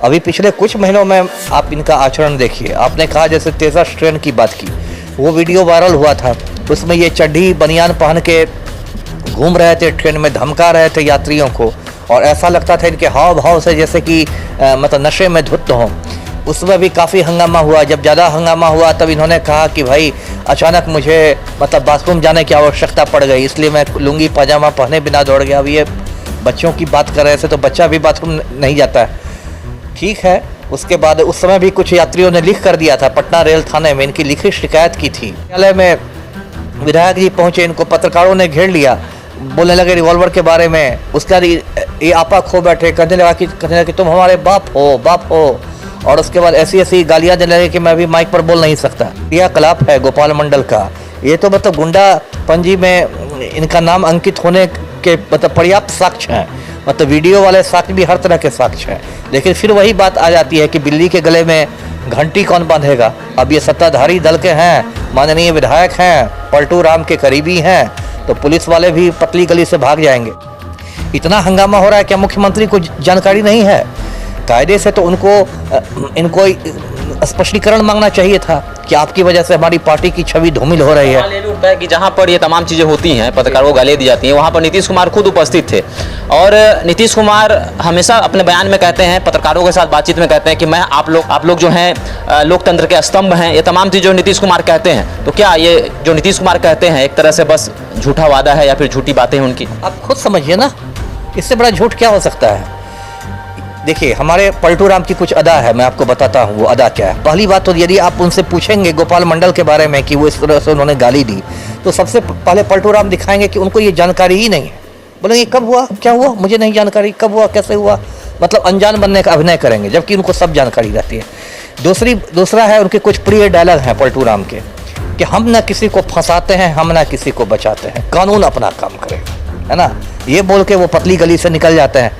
अभी पिछले कुछ महीनों में आप इनका आचरण देखिए। आपने कहा जैसे तेजस ट्रेन की बात की, वो वीडियो वायरल हुआ था, उसमें ये चड्ढी बनियान पहन के घूम रहे थे, ट्रेन में धमका रहे थे यात्रियों को, और ऐसा लगता था इनके हाव भाव से जैसे कि मतलब नशे में धुत हों। उसमें भी काफ़ी हंगामा हुआ। जब ज़्यादा हंगामा हुआ तब इन्होंने कहा कि भाई अचानक मुझे मतलब बाथरूम जाने की आवश्यकता पड़ गई, इसलिए मैं लुंगी पाजामा पहने बिना दौड़ गया। अब ये बच्चों की बात कर रहे थे तो बच्चा भी बाथरूम नहीं जाता है, ठीक है। उसके बाद उस समय भी कुछ यात्रियों ने लिख कर दिया था, पटना रेल थाने में इनकी लिखित शिकायत की थी। न्यायालय में विधायक जी पहुँचे, इनको पत्रकारों ने घेर लिया, बोलने लगे रिवॉल्वर के बारे में। उसके बाद ये आपा खो बैठे, कहने लगा कि तुम हमारे बाप हो। और उसके बाद ऐसी ऐसी गालियां देने लगे कि मैं भी माइक पर बोल नहीं सकता। क्रियाकलाप है गोपाल मंडल का, ये तो मतलब गुंडा पंजी में इनका नाम अंकित होने के मतलब पर्याप्त साक्ष्य हैं, मतलब वीडियो वाले साक्ष्य भी हर तरह के साक्ष्य हैं। लेकिन फिर वही बात आ जाती है कि बिल्ली के गले में घंटी कौन बांधेगा। अब ये सत्ताधारी दल के हैं, माननीय विधायक हैं, पलटू राम के करीबी हैं, तो पुलिस वाले भी पतली गली से भाग जाएंगे। इतना हंगामा हो रहा है, क्या मुख्यमंत्री को जानकारी नहीं है? कायदे से तो इनको स्पष्टीकरण मांगना चाहिए था कि आपकी वजह से हमारी पार्टी की छवि धूमिल हो रही है। ये भी उठता है कि जहां पर ये तमाम चीजें होती हैं, पत्रकारों को गालियां दी जाती हैं, वहां पर नीतीश कुमार खुद उपस्थित थे, और नीतीश कुमार हमेशा अपने बयान में कहते हैं, पत्रकारों के साथ बातचीत में कहते हैं कि मैं आप लोग जो हैं लोकतंत्र के स्तंभ हैं। ये तमाम चीज़ें जो नीतीश कुमार कहते हैं, तो क्या ये जो नीतीश कुमार कहते हैं एक तरह से बस झूठा वादा है या फिर झूठी बातें हैं उनकी? आप खुद समझिए ना, इससे बड़ा झूठ क्या हो सकता है। देखिए, हमारे पलटू राम की कुछ अदा है, मैं आपको बताता हूँ वो अदा क्या है। पहली बात तो यदि आप उनसे पूछेंगे गोपाल मंडल के बारे में कि वो इस तरह से उन्होंने गाली दी, तो सबसे पहले पलटू राम दिखाएंगे कि उनको ये जानकारी ही नहीं है। बोलेंगे कब हुआ, क्या हुआ, मुझे नहीं जानकारी, कब हुआ, कैसे हुआ, मतलब अनजान बनने का अभिनय करेंगे, जबकि उनको सब जानकारी रहती है। दूसरा है उनके कुछ प्रिय डायलॉग हैं पलटू राम के कि हम ना किसी को फंसाते हैं, हम ना किसी को बचाते हैं, कानून अपना काम करेगा, है ना। ये बोल के वो पतली गली से निकल जाते हैं।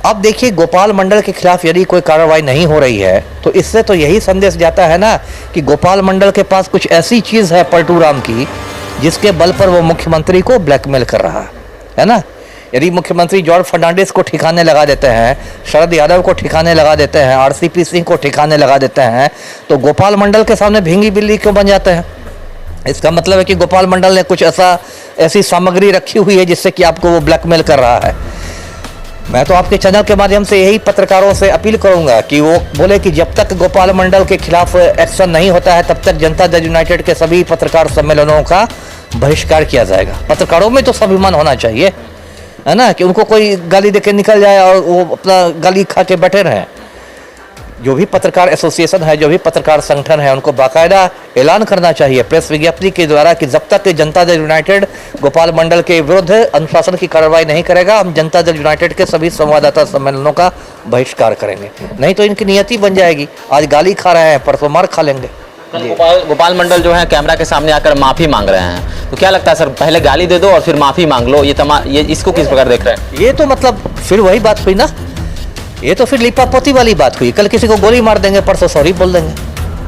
अब देखिए, गोपाल मंडल के खिलाफ यदि कोई कार्रवाई नहीं हो रही है तो इससे तो यही संदेश जाता है ना कि गोपाल मंडल के पास कुछ ऐसी चीज़ है पलटू राम की जिसके बल पर वो मुख्यमंत्री को ब्लैकमेल कर रहा है ना। यदि मुख्यमंत्री जॉर्ज फर्नांडिस को ठिकाने लगा देते हैं, शरद यादव को ठिकाने लगा देते हैं, आरसीपी सिंह को ठिकाने लगा देते हैं, तो गोपाल मंडल के सामने भींगी बिल्ली क्यों बन जाते हैं? इसका मतलब है कि गोपाल मंडल ने कुछ ऐसी सामग्री रखी हुई है जिससे कि आपको वो ब्लैकमेल कर रहा है। मैं तो आपके चैनल के माध्यम से यही पत्रकारों से अपील करूंगा कि वो बोले कि जब तक गोपाल मंडल के खिलाफ एक्शन नहीं होता है तब तक जनता दल यूनाइटेड के सभी पत्रकार सम्मेलनों का बहिष्कार किया जाएगा। पत्रकारों में तो स्वाभिमान होना चाहिए, है ना, कि उनको कोई गाली देके निकल जाए और वो अपना गाली खा के बैठे रहें। जो भी पत्रकार एसोसिएशन है, जो भी पत्रकार संगठन है, उनको बाकायदा ऐलान करना चाहिए प्रेस विज्ञप्ति के द्वारा कि जब तक जनता दल यूनाइटेड गोपाल मंडल के विरुद्ध अनुशासन की कार्रवाई नहीं करेगा, हम जनता दल यूनाइटेड के सभी संवाददाता सम्मेलनों का बहिष्कार करेंगे। नहीं तो इनकी नियति बन जाएगी, आज गाली खा रहे हैं, परसों मार खा लेंगे। गोपाल मंडल जो है कैमरा के सामने आकर माफी मांग रहे हैं, तो क्या लगता है सर, पहले गाली दे दो और फिर माफी मांग लो, ये इसको किस प्रकार देख रहे हैं? ये तो मतलब फिर वही बात हुई ना, ये तो फिर लिपापोती वाली बात हुई। कल किसी को गोली मार देंगे, परसों सॉरी बोल देंगे,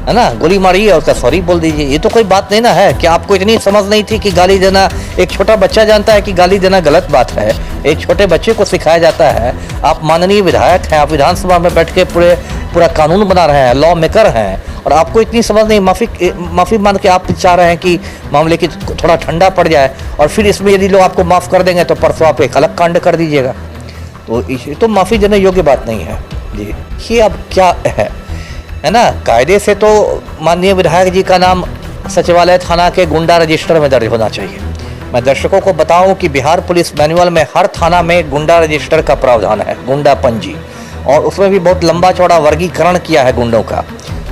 है ना। गोली मारिए और उसका सॉरी बोल दीजिए, ये तो कोई बात नहीं ना है। कि आपको इतनी समझ नहीं थी कि गाली देना, एक छोटा बच्चा जानता है कि गाली देना गलत बात है, एक छोटे बच्चे को सिखाया जाता है। आप माननीय विधायक हैं, आप विधानसभा में बैठ के पूरा कानून बना रहे हैं, लॉ मेकर हैं, और आपको इतनी समझ नहीं, माफ़ी मान के आप चाह रहे हैं कि मामले की थोड़ा ठंडा पड़ जाए, और फिर इसमें यदि लोग आपको माफ़ कर देंगे तो परसों आप एक अलग कांड कर दीजिएगा। तो माफ़ी देने योग्य बात नहीं है जी। ये अब क्या है ना, कायदे से तो माननीय विधायक जी का नाम सचिवालय थाना के गुंडा रजिस्टर में दर्ज होना चाहिए। मैं दर्शकों को बताऊं कि बिहार पुलिस मैनुअल में हर थाना में गुंडा रजिस्टर का प्रावधान है, गुंडा पंजी, और उसमें भी बहुत लंबा चौड़ा वर्गीकरण किया है गुंडों का।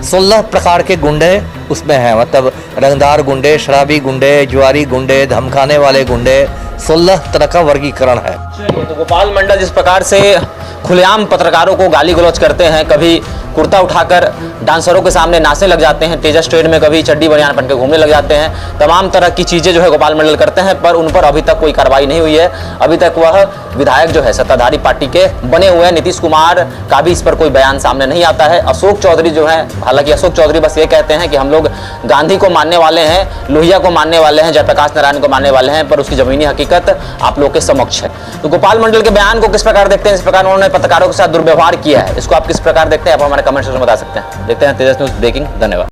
16 प्रकार के गुंडे उसमें हैं, मतलब रंगदार गुंडे, शराबी गुंडे, जुआरी गुंडे, धमकाने वाले गुंडे, 16 तरह का वर्गीकरण है। तो गोपाल मंडल जिस प्रकार से खुलेआम पत्रकारों को गाली गलौज करते हैं, कभी कुर्ता उठाकर डांसरों के सामने नाचने लग जाते हैं, तेजस ट्रेन में कभी चड्डी बनियान पहन के घूमने लग जाते हैं, तमाम तरह की चीज़ें जो है गोपाल मंडल करते हैं, पर उन पर अभी तक कोई कार्रवाई नहीं हुई है। अभी तक वह विधायक जो है सत्ताधारी पार्टी के बने हुए हैं। नीतीश कुमार का भी इस पर कोई बयान सामने नहीं आता है। अशोक चौधरी जो है, हालांकि अशोक चौधरी बस ये कहते हैं कि हम लोग गांधी को मानने वाले हैं, लोहिया को मानने वाले हैं, जयप्रकाश नारायण को मानने वाले हैं, पर उसकी जमीनी हकीकत आप लोग के समक्ष है। तो गोपाल मंडल के बयान को किस प्रकार देखते हैं? इस प्रकार उन्होंने उन्होंने पत्रकारों के साथ दुर्व्यवहार किया है, इसको आप किस प्रकार देखते हैं, आप हमारे कमेंट सेक्शन में बता सकते हैं। देखते हैं तेजस न्यूज़ ब्रेकिंग। धन्यवाद।